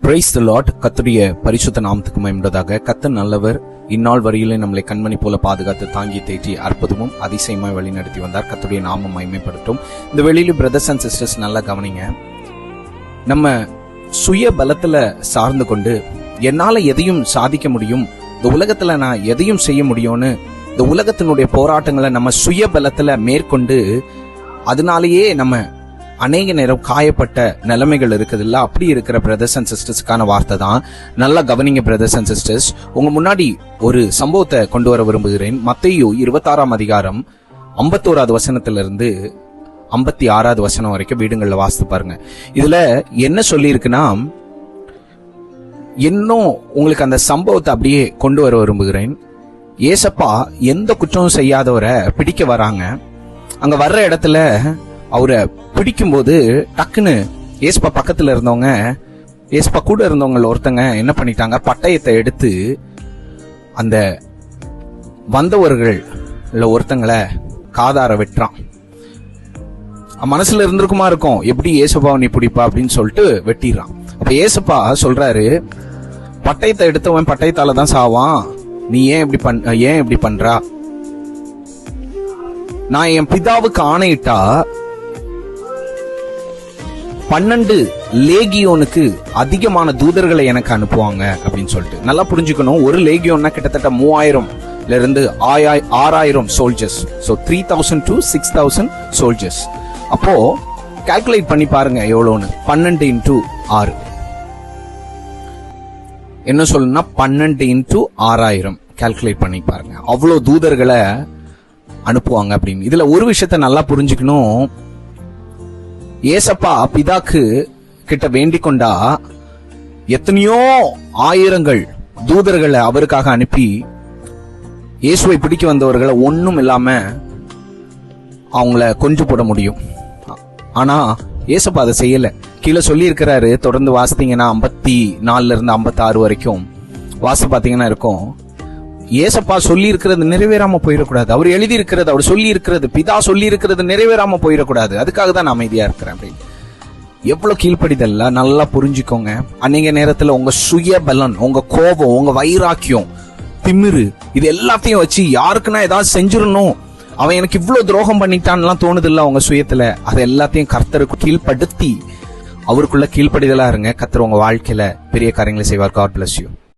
Praise the Lord. கர்த்தருடைய பரிசுத்த நாமத்துக்கு மகிமையுண்டாக. கர்த்தர் நல்லவர். இந்நாள் வரையிலே நம்மளை கண்மணி போல பாதுகாத்து தாங்கி தேற்றி அற்புதமும் அதிசயமாய் வழி நடத்தி வந்தார். கர்த்தருடைய நாமம் மகிமைப்படுத்தும். இந்த வெளியில பிரதர்ஸ் அண்ட் சிஸ்டர்ஸ் நல்லா கவனிங்க. நம்ம சுய பலத்துல சார்ந்து கொண்டு என்னால எதையும் சாதிக்க முடியும், இந்த உலகத்துல நான் எதையும் செய்ய முடியும்னு இந்த உலகத்தினுடைய போராட்டங்களை நம்ம சுய பலத்துல மேற்கொண்டு அதனாலேயே நம்ம அநேக நேரம் காயப்பட்ட நிலைமைகள் இருக்குது இல்ல, அப்படி இருக்கிற பிரதர்ஸ் அண்ட் சிஸ்டர்ஸ்க்கான வார்த்தை தான். நல்லா கவனிங்க பிரதர்ஸ் அண்ட் சிஸ்டர்ஸ். உங்க முன்னாடி ஒரு சம்பவத்தை கொண்டு வர விரும்புகிறேன். மத்தேயு 26ஆம் அதிகாரம் 51வது வசனத்திலிருந்து 56வது வசனம் வரைக்கும் வீடுகள்ல வாசித்து பாருங்க. இதுல என்ன சொல்லி இருக்குன்னா, இன்னும் உங்களுக்கு அந்த சம்பவத்தை அப்படியே கொண்டு வர விரும்புகிறேன். ஏசப்பா எந்த குற்றமும் செய்யாதவரை பிடிக்க வராங்க. அங்க வர்ற இடத்துல அவரை பிடிக்கும்போது டக்குன்னு ஏசப்பா பக்கத்துல இருந்தவங்க, ஏசப்பா கூட இருந்தவங்க ஒருத்தங்க என்ன பண்ணிட்டாங்க, பட்டயத்தை எடுத்து அந்த வந்தவர்கள் ஒருத்தங்களை காதார வெட்டுறான். மனசுல இருந்திருக்குமா இருக்கும், எப்படி ஏசப்பா நீ பிடிப்பா அப்படின்னு சொல்லிட்டு வெட்டிடுறான். அப்ப ஏசப்பா சொல்றாரு, பட்டயத்தை எடுத்தவன் பட்டயத்தால தான் சாவான், நீ ஏன் இப்படி பண்றா? நான் என் பிதாவுக்கு ஆணையிட்டா 12 லேகியோனுக்கு அதிகமான தூதர்களை எனக்கு அனுப்புவாங்க அப்படின்னு சொல்லிட்டு. நல்லா புரிஞ்சுக்கணும், ஒரு லேகியோன்னா கிட்டத்தட்ட 3000 இருந்து 6000 சோல்ஜர்ஸ். So 3000 to 6000 soldiers. அப்போ கால்குலேட் பண்ணி பாருங்க எவ்வளோன்னு. 12 into 6 என்ன சொல்லணும்னா 12 into 6000 கால்குலேட் பண்ணி பாருங்க. அவ்வளோ தூதர்களை அனுப்புவாங்க அப்படின்னு. இதுல ஒரு விஷயத்த நல்லா புரிஞ்சுக்கணும். ஏசப்பா பிதாக்கு கிட்ட வேண்டிக் கொண்டா எத்தனையோ ஆயிரங்கள் தூதர்களை அவருக்காக அனுப்பி இயேசுவை பிடிக்க வந்தவர்களை ஒன்னும் இல்லாம அவங்கள கொன்று போட முடியும். ஆனா ஏசப்பா அதை செய்யல. கீழே சொல்லி இருக்கிறாரு, தொடர்ந்து வாசித்தீங்கன்னா 54 இருந்து 56 வரைக்கும் வாசி பாத்தீங்கன்னா இருக்கும். ஏசப்பா சொல்லி இருக்கிறது நிறைவேறாம போயிடக்கூடாது. அவர் எழுதி இருக்கிறது, அவர் சொல்லி இருக்கிறது, பிதா சொல்லி இருக்கிறது நிறைவேறாம போயிடக்கூடாது. அதுக்காக தான் நான் அமைதியா இருக்கிறேன் அப்படின்னு. எவ்வளவு கீழ்ப்படிதல்ல நல்லா புரிஞ்சுக்கோங்க. அநேக நேரத்துல உங்க சுய பலன், உங்க கோபம், உங்க வைராக்கியம், திமிரு, இது எல்லாத்தையும் வச்சு யாருக்குன்னா ஏதாவது செஞ்சிடணும், அவன் எனக்கு இவ்வளவு துரோகம் பண்ணிட்டான்லாம் தோணுது இல்ல உங்க சுயத்துல. அது எல்லாத்தையும் கர்த்தருக்கு கீழ்ப்படுத்தி அவருக்குள்ள கீழ்ப்படிதலா இருங்க. கர்த்தர் உங்க வாழ்க்கையில பெரிய காரியங்களை செய்வார். God bless you.